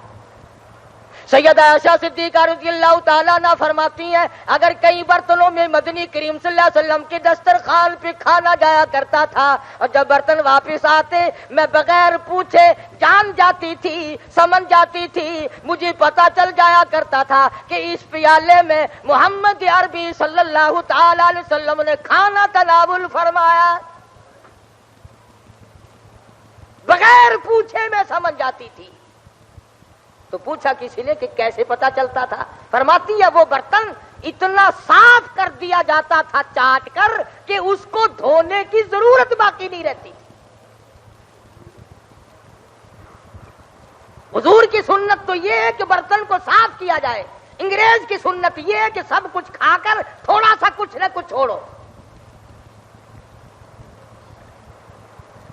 سیدہ عائشہ صدیقہ رضی اللہ تعالیٰ عنہ فرماتی ہیں اگر کئی برتنوں میں مدنی کریم صلی اللہ علیہ وسلم کے دسترخوان پہ کھانا جایا کرتا تھا, اور جب برتن واپس آتے میں بغیر پوچھے جان جاتی تھی, سمجھ جاتی تھی, مجھے پتا چل جایا کرتا تھا کہ اس پیالے میں محمد عربی صلی اللہ تعالیٰ علیہ وسلم نے کھانا تناول فرمایا. بغیر پوچھے میں سمجھ جاتی تھی. تو پوچھا کسی نے کہ کیسے پتا چلتا تھا؟ فرماتی ہے وہ برتن اتنا صاف کر دیا جاتا تھا چاٹ کر کہ اس کو دھونے کی ضرورت باقی نہیں رہتی. حضور کی سنت تو یہ ہے کہ برتن کو صاف کیا جائے. انگریز کی سنت یہ ہے کہ سب کچھ کھا کر تھوڑا سا کچھ نہ کچھ چھوڑو.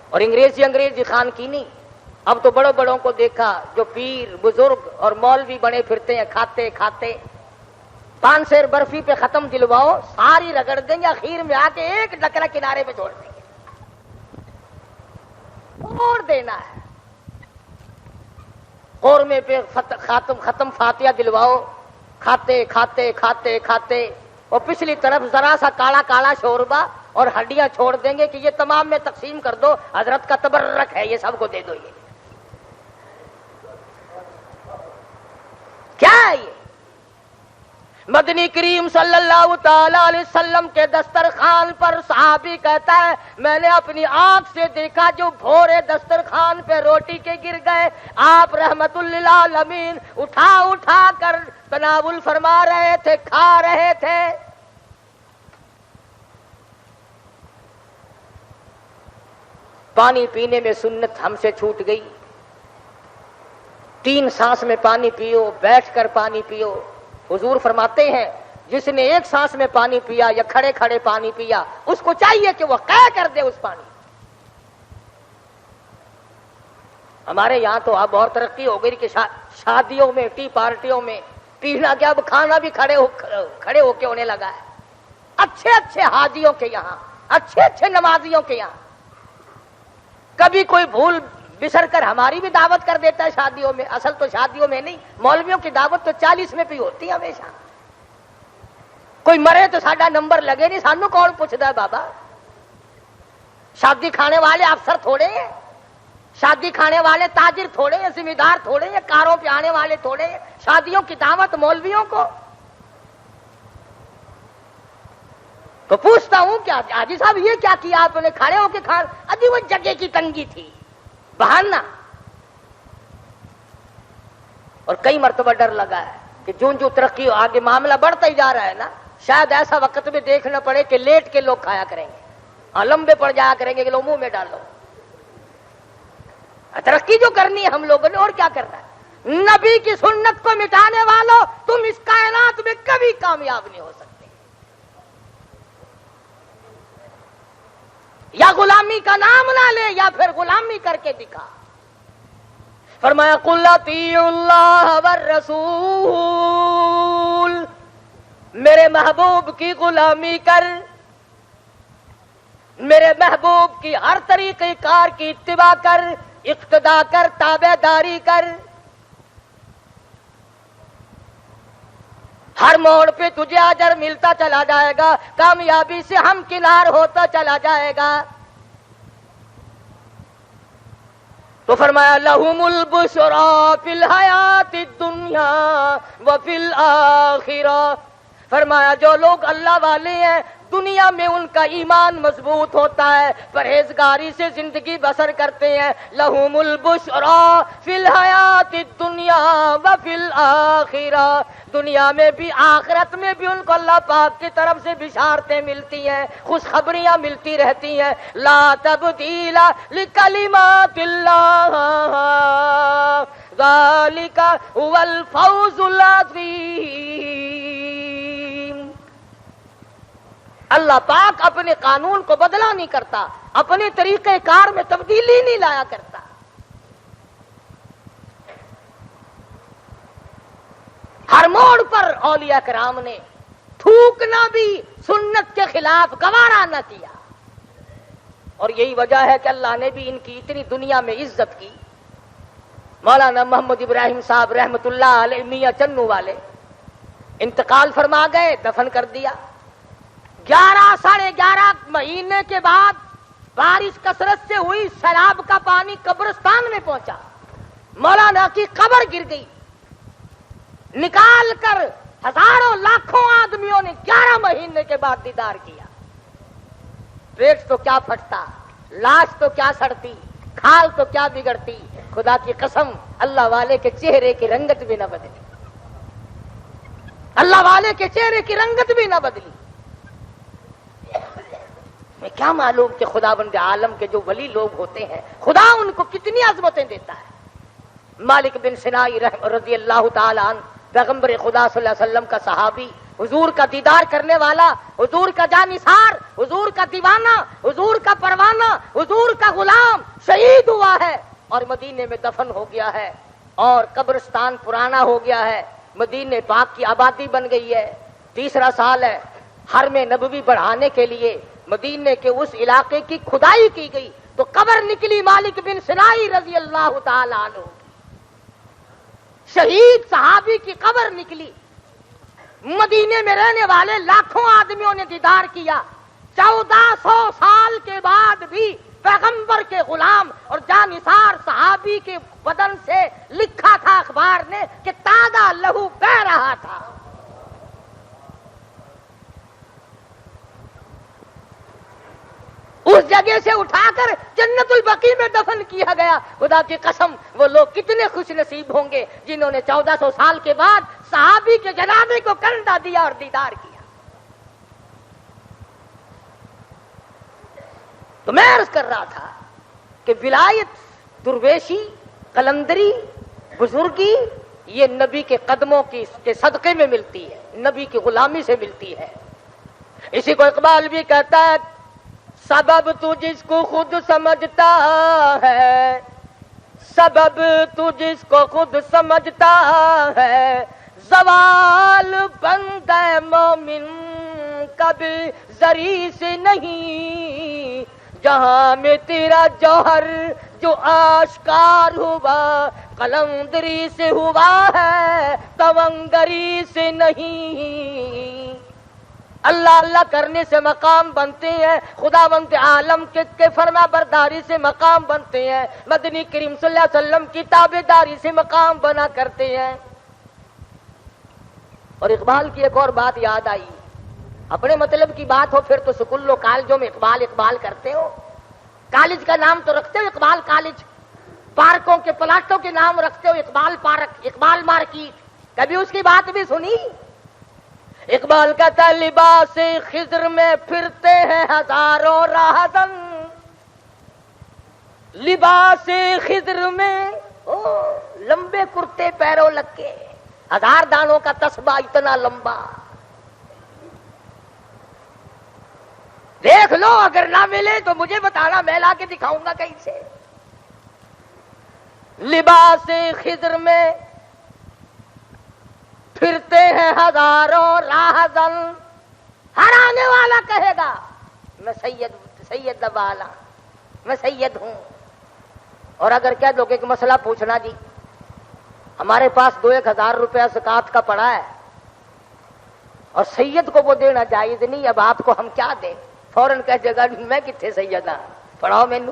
اور انگریزی خان کی نہیں. اب تو بڑوں بڑوں کو دیکھا جو پیر بزرگ اور مولوی بنے پھرتے ہیں, کھاتے کھاتے 5 سیر برفی پہ ختم دلواؤ, ساری رگڑ دیں گے, اخیر میں آ کے ایک ڈکرا کنارے پہ چھوڑ دیں گے. چھوڑ دینا ہے. قورمے پہ ختم فاتحہ دلواؤ, کھاتے کھاتے کھاتے کھاتے, اور پچھلی طرف ذرا سا کالا کالا شوربہ اور ہڈیاں چھوڑ دیں گے کہ یہ تمام میں تقسیم کر دو, حضرت کا تبرک ہے, یہ سب کو دے دو. یہ کیا ہے؟ یہ مدنی کریم صلی اللہ تعالی علیہ وسلم کے دسترخوان پر صحابی کہتا ہے میں نے اپنی آنکھ سے دیکھا جو بھورے دسترخوان پہ روٹی کے گر گئے, آپ رحمت للعالمین اٹھا اٹھا کر تناول فرما رہے تھے, کھا رہے تھے. پانی پینے میں سنت ہم سے چھوٹ گئی. 3 سانس میں پانی پیو, بیٹھ کر پانی پیو. حضور فرماتے ہیں جس نے 1 سانس میں پانی پیا یا کھڑے کھڑے پانی پیا اس کو چاہیے کہ وہ قے کر دے اس پانی. ہمارے یہاں تو اب اور ترقی ہو گئی کہ شادیوں میں, ٹی پارٹیوں میں پینا کیا, اب کھانا بھی کھڑے ہو کے ہونے لگا ہے. اچھے اچھے حاجیوں کے یہاں, اچھے اچھے نمازیوں کے یہاں کبھی کوئی بھول بسر کر ہماری بھی دعوت کر دیتا ہے شادیوں میں. اصل تو شادیوں میں نہیں, مولویوں کی دعوت تو 40 میں بھی ہوتی ہے ہمیشہ. کوئی مرے تو ساڈا نمبر لگے نہیں, سانو کون پوچھتا ہے بابا. شادی کھانے والے افسر تھوڑے ہیں, شادی کھانے والے تاجر تھوڑے ہیں, ذمہ دار تھوڑے ہیں, کاروں پہ آنے والے تھوڑے ہیں. شادیوں کی دعوت مولویوں کو. تو پوچھتا ہوں کیا حاجی صاحب یہ کیا کیا آپ نے, کھڑے ہو کے کھا؟ ابھی وہ جگہ کی تنگی تھی, بہانا. اور کئی مرتبہ ڈر لگا ہے کہ جو ترقی آگے معاملہ بڑھتا ہی جا رہا ہے نا, شاید ایسا وقت میں دیکھنا پڑے کہ لیٹ کے لوگ کھایا کریں گے, لمبے پڑ جایا کریں گے کہ لوگ منہ میں ڈالو. ترقی جو کرنی ہے ہم لوگوں نے, اور کیا کرنا ہے. نبی کی سنت کو مٹانے والوں تم اس کائنات میں کبھی کامیاب نہیں ہو سکتے. یا غلامی کا نام نہ لے یا پھر غلامی کر کے دکھا. فرمایا قل اطیعوا اللہ والرسول، میرے محبوب کی غلامی کر، میرے محبوب کی ہر طریقے کار کی اتباع کر، اقتداء کر، تابع داری کر. ہر موڑ پہ تجھے اجر ملتا چلا جائے گا، کامیابی سے ہمکنار ہوتا چلا جائے گا. تو فرمایا لہم البشریٰ فی الحیات الدنیا وفی الآخرہ، فرمایا جو لوگ اللہ والے ہیں دنیا میں ان کا ایمان مضبوط ہوتا ہے، پرہیزگاری سے زندگی بسر کرتے ہیں. لہم البشریٰ فی الحیات الدنیا وفی الآخرہ، دنیا میں بھی آخرت میں بھی ان کو اللہ پاک کی طرف سے بشارتیں ملتی ہیں، خوشخبریاں ملتی رہتی ہیں. لا تبدیل لکلمات اللہ ذالک هو الفوز العظیم. اللہ پاک اپنے قانون کو بدلا نہیں کرتا، اپنے طریقہ کار میں تبدیلی نہیں لایا کرتا. ہر موڑ پر اولیاء کرام نے تھوکنا بھی سنت کے خلاف گوارا نہ کیا، اور یہی وجہ ہے کہ اللہ نے بھی ان کی اتنی دنیا میں عزت کی. مولانا محمد ابراہیم صاحب رحمت اللہ علیہ میاں چنو والے انتقال فرما گئے، دفن کر دیا. 11-11.5 مہینے کے بعد بارش کثرت سے ہوئی، سیلاب کا پانی قبرستان میں پہنچا، مولانا کی قبر گر گئی. نکال کر ہزاروں لاکھوں آدمیوں نے 11 مہینے کے بعد دیدار کیا. پیٹ تو کیا پھٹتا، لاش تو کیا سڑتی، کھال تو کیا بگڑتی، خدا کی قسم اللہ والے کے چہرے کی رنگت بھی نہ بدلی، اللہ والے کے چہرے کی رنگت بھی نہ بدلی. میں کیا معلوم کہ خداوند عالم کے جو ولی لوگ ہوتے ہیں خدا ان کو کتنی عظمتیں دیتا ہے. مالک بن سنائی رضی اللہ تعالی عنہ پیغمبر خدا صلی اللہ علیہ وسلم کا صحابی، حضور کا دیدار کرنے والا، حضور کا جانثار، حضور کا دیوانہ، حضور کا پروانہ، حضور کا غلام شہید ہوا ہے اور مدینے میں دفن ہو گیا ہے، اور قبرستان پرانا ہو گیا ہے، مدینے پاک کی آبادی بن گئی ہے. 3 سال ہے، حرم نبوی بڑھانے کے لیے مدینے کے اس علاقے کی کھدائی کی گئی تو قبر نکلی مالک بن سنائی رضی اللہ تعالی عنہ، شہید صحابی کی قبر نکلی. مدینے میں رہنے والے لاکھوں آدمیوں نے دیدار کیا. 1400 سال کے بعد بھی پیغمبر کے غلام اور جانثار صحابی کے بدن سے لکھا تھا اخبار نے کہ تازہ لہو بہ رہا تھا. اس جگہ سے اٹھا کر جنت البقیع میں دفن کیا گیا. خدا کی قسم وہ لوگ کتنے خوش نصیب ہوں گے جنہوں نے 1400 سال کے بعد صحابی کے جنازے کو کندھا دیا اور دیدار کیا. تو میں عرض کر رہا تھا کہ ولایت، درویشی، قلندری، بزرگی یہ نبی کے قدموں کے صدقے میں ملتی ہے، نبی کی غلامی سے ملتی ہے. اسی کو اقبال بھی کہتا ہے سبب تو جس کو خود سمجھتا ہے، سبب تو جس کو خود سمجھتا ہے، زوال بندہ مومن کبھی ذری سے نہیں. جہاں میں تیرا جوہر جو آشکار ہوا قلندری سے ہوا ہے، تونگری سے نہیں. اللہ اللہ کرنے سے مقام بنتے ہیں، خداوند عالم کے فرما برداری سے مقام بنتے ہیں، مدنی کریم صلی اللہ علیہ وسلم کی تابعداری سے مقام بنا کرتے ہیں. اور اقبال کی ایک اور بات یاد آئی. اپنے مطلب کی بات ہو پھر تو سکولوں کالجوں میں اقبال اقبال کرتے ہو. کالج کا نام تو رکھتے ہو اقبال کالج، پارکوں کے پلاٹوں کے نام رکھتے ہو اقبال پارک، اقبال مارکیٹ. کبھی اس کی بات بھی سنی؟ اقبال کہتا ہے لباس خضر میں پھرتے ہیں ہزاروں راہزن، لباس خضر میں لمبے کرتے پیروں لگ کے، 1000 دانوں کا تسبہ اتنا لمبا. دیکھ لو، اگر نہ ملے تو مجھے بتانا، میں لا کے دکھاؤں گا کہیں سے۔ لباس خضر میں پھرتے ہیں ہزاروں راہزن، ہر آنے والا کہے گا میں سید والا، میں سید ہوں۔ اور اگر کہہ دو کہ ایک مسئلہ پوچھنا جی، ہمارے پاس 2-1000 روپیہ زکات کا پڑا ہے اور سید کو وہ دینا جائز نہیں، اب آپ کو ہم کیا دیں؟ فوراً کہہ دے گا میں کتنے سید ہاں، پڑھاؤ مینو،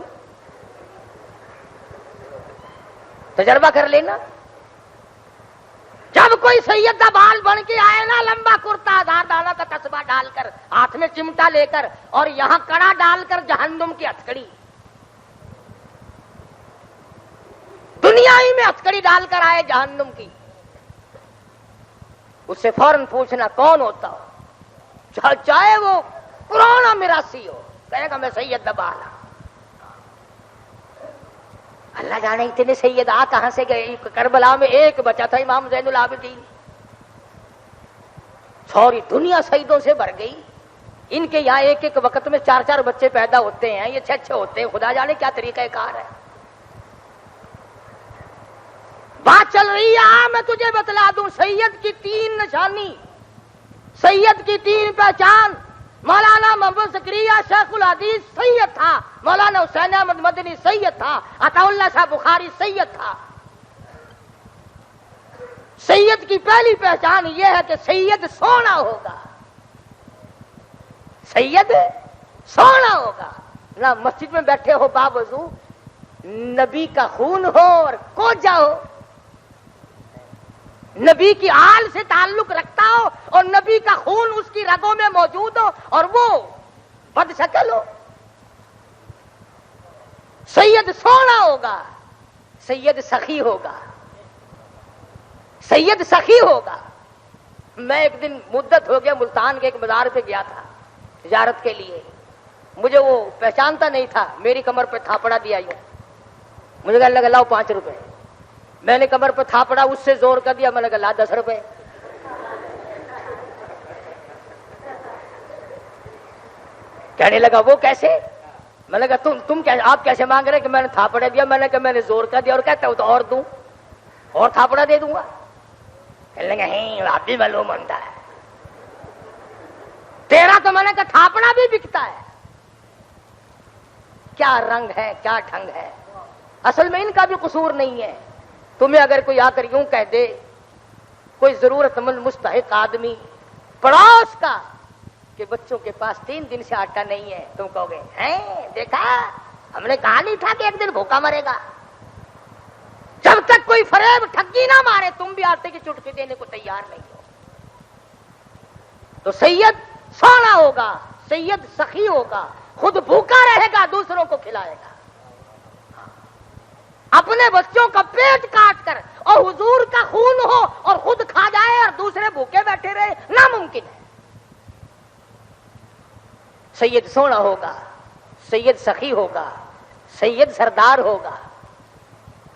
تجربہ کر لینا۔ جب کوئی سید کا بال بن کے آئے نا، لمبا کرتا 1000 دانہ کا تسبیح ڈال کر، ہاتھ میں چمٹا لے کر، اور یہاں کڑا ڈال کر جہنم کی ہتھکڑی، دنیا ہی میں ہتھکڑی ڈال کر آئے جہنم کی، اس سے فوراً پوچھنا کون ہوتا ہو، چاہے وہ پرانا میراثی ہو، کہے گا میں سید بالا۔ اللہ جانے اتنے سید آ کہاں سے گئے۔ کربلا میں ایک بچا تھا امام زین العابدین، ساری دنیا سیدوں سے بھر گئی۔ ان کے یہاں ایک ایک وقت میں 4-4 بچے پیدا ہوتے ہیں، یہ اچھے ہوتے ہیں، خدا جانے کیا طریقہ کار ہے۔ بات چل رہی ہے، میں تجھے بتلا دوں، سید کی 3 نشانی، سید کی 3 پہچان۔ مولانا محمد زکریا شیخ الحدیث سید تھا، مولانا حسین احمد مدنی سید تھا، عطا اللہ صاحب بخاری سید تھا۔ سید کی پہلی پہچان یہ ہے کہ سید سونا ہوگا، سید سونا ہوگا، نہ مسجد میں بیٹھے ہو باوضو، نبی کا خون ہو اور کوجا ہو، نبی کی آل سے تعلق رکھتا ہو اور نبی کا خون اس کی رگوں میں موجود ہو اور وہ بد شکل ہو۔ سید سونا ہوگا، سید سخی ہوگا، سید سخی ہوگا۔ میں ایک دن مدت ہو گیا ملتان کے ایک بازار پہ گیا تھا تجارت کے لیے، مجھے وہ پہچانتا نہیں تھا، میری کمر پہ تھاپڑا دیا یوں، مجھے کہنے لگا لاؤ 5 روپے، میں نے کمر پہ تھاپڑا اس سے زور کر دیا، میں نے کہا لا 10 روپے۔ کہنے لگا وہ کیسے؟ میں نے کہا تم آپ کیسے مانگ رہے کہ میں نے تھاپڑا دیا؟ میں نے کہا میں نے زور کر دیا، اور کہتا ہوں تو اور دوں، اور تھاپڑا دے دوں گا۔ کہنے لگا آپ بھی معلوم ہوتا ہے تیرا، تو میں نے کہا تھاپڑا بھی بکتا ہے، کیا رنگ ہے کیا ڈھنگ ہے۔ اصل میں ان کا بھی قصور نہیں ہے، تمہیں اگر کوئی آ کر یوں کہہ دے، کوئی ضرورت مند مستحق آدمی پڑوس کا، کہ بچوں کے پاس 3 دن سے آٹا نہیں ہے، تم کہو گے ہیں دیکھا ہم نے کہا نہیں تھا کہ ایک دن بھوکا مرے گا۔ جب تک کوئی فریب ٹھگی نہ مارے تم بھی آٹے کی چٹکی دینے کو تیار نہیں ہو۔ تو سید سونا ہوگا، سید سخی ہوگا، خود بھوکا رہے گا، دوسروں کو کھلائے گا، اپنے بچوں کا پیٹ کاٹ کر اور حضور کا خون ہو اور خود کھا جائے اور دوسرے بھوکے بیٹھے رہے، ناممکن ہے۔ سید سونا ہوگا، سید سخی ہوگا، سید سردار ہوگا،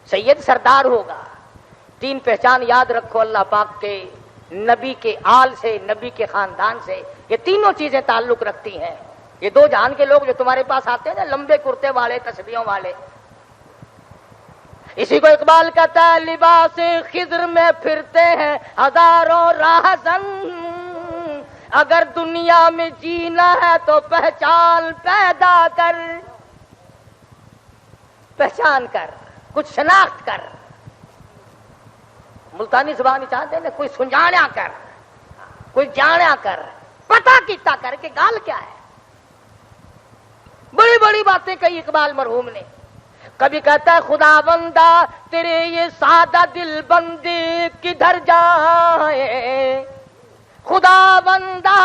سید سردار ہوگا۔ 3 پہچان یاد رکھو اللہ پاک کے، نبی کے آل سے، نبی کے خاندان سے، یہ تینوں چیزیں تعلق رکھتی ہیں۔ یہ 2 جہان کے لوگ جو تمہارے پاس آتے ہیں نا، لمبے کرتے والے، تسبیحوں والے، اسی کو اقبال کہتا ہے لباس خضر میں پھرتے ہیں ہزاروں راہزن، اگر دنیا میں جینا ہے تو پہچان پیدا کر، پہچان کر، کچھ شناخت کر۔ ملتانی زبان چاہتے ہیں نا، کوئی سنجانا کر، کوئی جانا کر، پتہ کیتا کر کہ گال کیا ہے۔ بڑی بڑی باتیں کہی اقبال مرحوم نے۔ کبھی کہتا ہے خدا بندہ تیرے یہ سادہ دل بندے کدھر جائے، خدا بندہ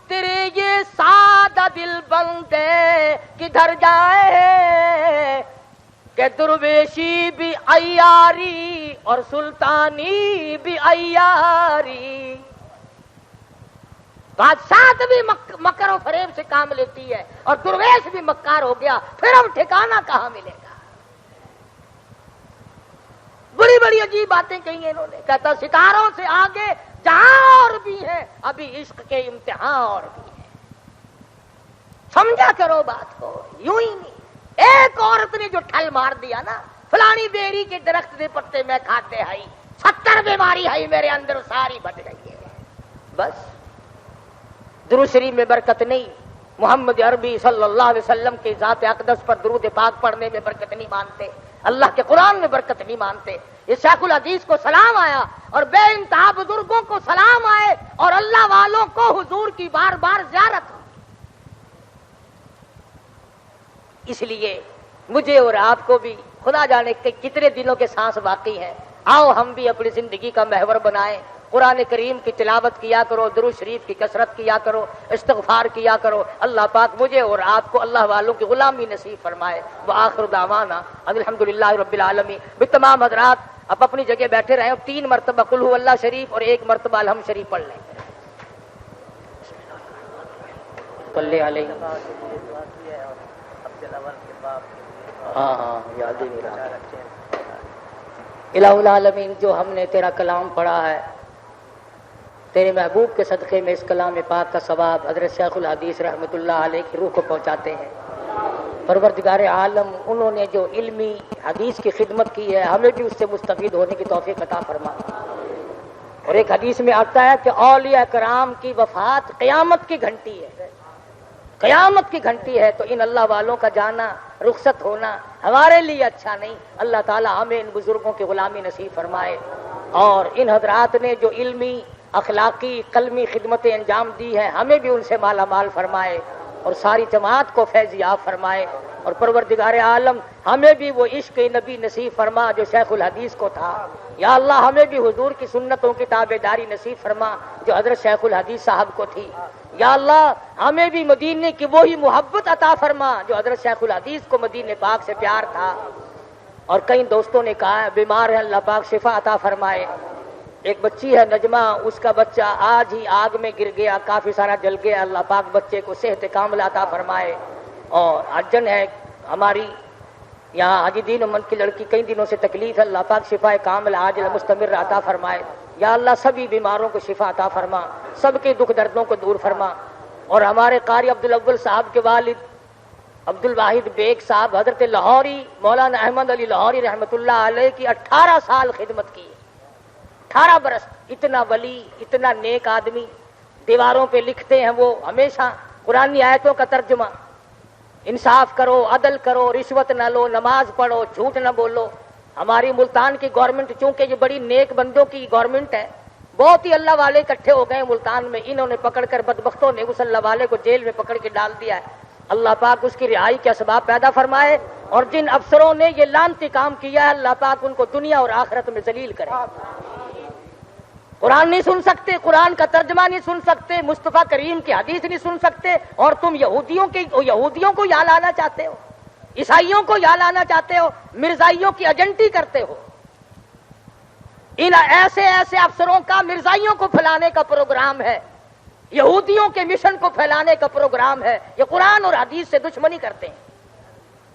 تیرے یہ سادہ دل بندے کدھر جائے، کہ درویشی بھی عیاری اور سلطانی بھی عیاری، بادشاہت بھی مکر و فریب سے کام لیتی ہے اور درویش بھی مکار ہو گیا، پھر اب ٹھکانہ کہاں ملے گا۔ بڑی بڑی عجیب باتیں کہی ہیں انہوں نے۔ کہتا ستاروں سے آگے جہاں اور بھی ہے، ابھی عشق کے امتحان اور بھی ہے۔ سمجھا کرو بات کو، یوں ہی نہیں۔ ایک عورت نے جو ٹھل مار دیا نا، فلانی بیری کے درخت دے پتے میں کھاتے ہائی، 70 بیماری ہے میرے اندر ساری بٹ گئی ہے، بس درود شریف میں برکت نہیں، محمد عربی صلی اللہ علیہ وسلم کی ذات اقدس پر درود پاک پڑھنے میں برکت نہیں مانتے، اللہ کے قرآن میں برکت نہیں مانتے۔ یہ شیخ الحدیث کو سلام آیا اور بے انتہا بزرگوں کو سلام آئے اور اللہ والوں کو حضور کی بار بار زیارت ہو۔ اس لیے مجھے اور آپ کو بھی خدا جانے کہ کتنے دنوں کے سانس باقی ہیں، آؤ ہم بھی اپنی زندگی کا محور بنائیں، قرآن کریم کی تلاوت کیا کرو، درود شریف کی کثرت کیا کرو، استغفار کیا کرو۔ اللہ پاک مجھے اور آپ کو اللہ والوں کی غلامی نصیب فرمائے۔ وآخر دعوانا الحمدللہ رب العالمین۔ بھی تمام حضرات اب اپنی جگہ بیٹھے رہیں اور 3 مرتبہ قل ھو اللہ شریف اور 1 مرتبہ الحمد شریف پڑھ لیں۔ صلی علیہ ہاں یاد ہی نہیں رہا۔ الہ العالمین، جو ہم نے تیرا کلام پڑھا ہے، تیرے محبوب کے صدقے میں اس کلام پاک کا ثواب حضرت شیخ الحدیث رحمۃ اللہ علیہ کی روح کو پہنچاتے ہیں۔ پروردگار عالم، انہوں نے جو علمی حدیث کی خدمت کی ہے، ہمیں بھی اس سے مستفید ہونے کی توفیق عطا فرما۔ اور ایک حدیث میں آتا ہے کہ اولیاء کرام کی وفات قیامت کی گھنٹی ہے، قیامت کی گھنٹی ہے، تو ان اللہ والوں کا جانا، رخصت ہونا ہمارے لیے اچھا نہیں۔ اللہ تعالی ہمیں ان بزرگوں کی غلامی نصیب فرمائے، اور ان حضرات نے جو علمی، اخلاقی، قلمی خدمتیں انجام دی ہیں، ہمیں بھی ان سے مالا مال فرمائے اور ساری جماعت کو فیض یاب فرمائے۔ اور پروردگار عالم ہمیں بھی وہ عشق نبی نصیب فرما جو شیخ الحدیث کو تھا۔ یا اللہ ہمیں بھی حضور کی سنتوں کی تابعداری نصیب فرما جو حضرت شیخ الحدیث صاحب کو تھی۔ یا اللہ ہمیں بھی مدینے کی وہی محبت عطا فرما جو حضرت شیخ الحدیث کو مدینے پاک سے پیار تھا۔ اور کئی دوستوں نے کہا ہے بیمار ہے، اللہ پاک شفا عطا فرمائے۔ ایک بچی ہے نجمہ، اس کا بچہ آج ہی آگ میں گر گیا، کافی سارا جل گیا، اللہ پاک بچے کو صحت کاملہ عطا فرمائے۔ اور ارجن ہے ہماری یہاں حاجی دین امن کی لڑکی، کئی دنوں سے تکلیف ہے، اللہ پاک شفا کاملہ عاجل مستمر عطا فرمائے۔ یا اللہ سبھی بیماروں کو شفا عطا فرما، سب کے دکھ دردوں کو دور فرما۔ اور ہمارے قاری عبدالاول صاحب کے والد عبد الواحد بیگ صاحب حضرت لاہوری مولانا احمد علی لاہوری رحمۃ اللہ علیہ کی 18 سال خدمت کی، 18 برس۔ اتنا ولی، اتنا نیک آدمی، دیواروں پہ لکھتے ہیں وہ ہمیشہ قرآنی آیتوں کا ترجمہ، انصاف کرو، عدل کرو، رشوت نہ لو، نماز پڑھو، جھوٹ نہ بولو۔ ہماری ملتان کی گورنمنٹ چونکہ یہ بڑی نیک بندوں کی گورنمنٹ ہے، بہت ہی اللہ والے اکٹھے ہو گئے ملتان میں، انہوں نے پکڑ کر بدبختوں نے اس اللہ والے کو جیل میں پکڑ کے ڈال دیا ہے۔ اللہ پاک اس کی رہائی کے اسباب پیدا فرمائے، اور جن افسروں نے یہ لعنتی کام کیا ہے اللہ پاک ان کو دنیا اور آخرت میں ذلیل کرے۔ قرآن نہیں سن سکتے، قرآن کا ترجمہ نہیں سن سکتے، مصطفیٰ کریم کی حدیث نہیں سن سکتے، اور تم یہودیوں کو یہاں لانا چاہتے ہو، عیسائیوں کو یہاں لانا چاہتے ہو، مرزائیوں کی ایجنٹی کرتے ہو۔ ان ایسے افسروں کا مرزائیوں کو پھیلانے کا پروگرام ہے، یہودیوں کے مشن کو پھیلانے کا پروگرام ہے، یہ قرآن اور حدیث سے دشمنی کرتے ہیں۔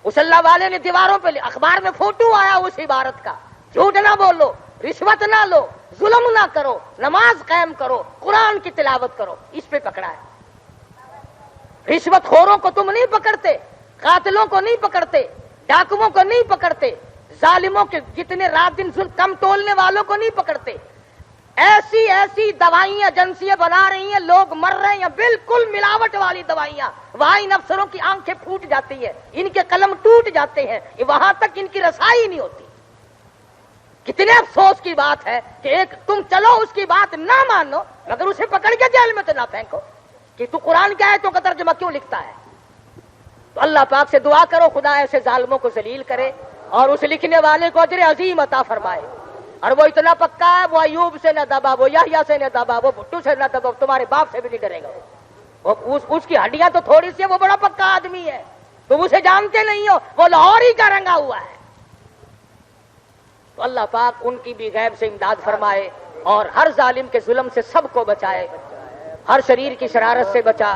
اس اللہ والے نے دیواروں پہ، اخبار میں فوٹو آیا اس عبارت کا، جھوٹ نہ بولو، رشوت نہ لو، ظلم نہ کرو، نماز قائم کرو، قرآن کی تلاوت کرو، اس پہ پکڑا ہے۔ رشوت خوروں کو تم نہیں پکڑتے، قاتلوں کو نہیں پکڑتے، ڈاکوؤں کو نہیں پکڑتے، ظالموں کے جتنے رات دن کم تولنے والوں کو نہیں پکڑتے۔ ایسی دوائیاں ایجنسیاں بنا رہی ہیں، لوگ مر رہے ہیں، بالکل ملاوٹ والی دوائیاں، وہاں ان افسروں کی آنکھیں پھوٹ جاتی ہیں، ان کے قلم ٹوٹ جاتے ہیں، وہاں تک ان کی رسائی نہیں ہوتی۔ کتنے افسوس کی بات ہے کہ ایک تم چلو اس کی بات نہ مانو مگر اسے پکڑ کے جیل میں تو نہ پھینکو کہ تو قرآن کی آیتوں کا ترجمہ کیوں لکھتا ہے۔ تو اللہ پاک سے دعا کرو خدا ایسے ظالموں کو ذلیل کرے اور اس لکھنے والے کو اجر عظیم عطا فرمائے۔ اور وہ اتنا پکا ہے، وہ ایوب سے نہ دبا، وہ یحییٰ سے نہ دبا، وہ بھٹو سے نہ دبا، تمہارے باپ سے بھی نہیں ڈرے گا۔ وہ اس کی ہڈیاں تو تھوڑی سی ہے، وہ بڑا پکا آدمی ہے، تم اسے جانتے نہیں ہو، وہ لاہور ہی کا رنگا ہوا ہے۔ تو اللہ پاک ان کی بھی غیب سے امداد فرمائے اور ہر ظالم کے ظلم سے سب کو بچائے، ہر شریر کی شرارت سے بچا۔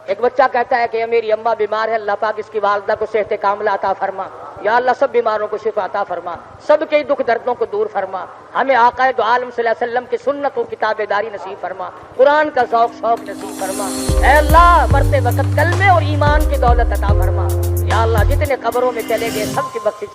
ایک بچہ کہتا ہے کہ میری اماں بیمار ہے، اللہ پاک اس کی والدہ کو صحت کاملہ عطا فرما۔ یا اللہ سب بیماروں کو شفا عطا فرما، سب کے دکھ دردوں کو دور فرما، ہمیں آقا دو عالم صلی اللہ علیہ وسلم کی سنت و کتاب داری نصیب فرما، قرآن کا شوق نصیب فرما، اے اللہ مرتے وقت کلمے اور ایمان کی دولت عطا فرما، یا اللہ جتنے قبروں میں چلے گئے سب کی بخشش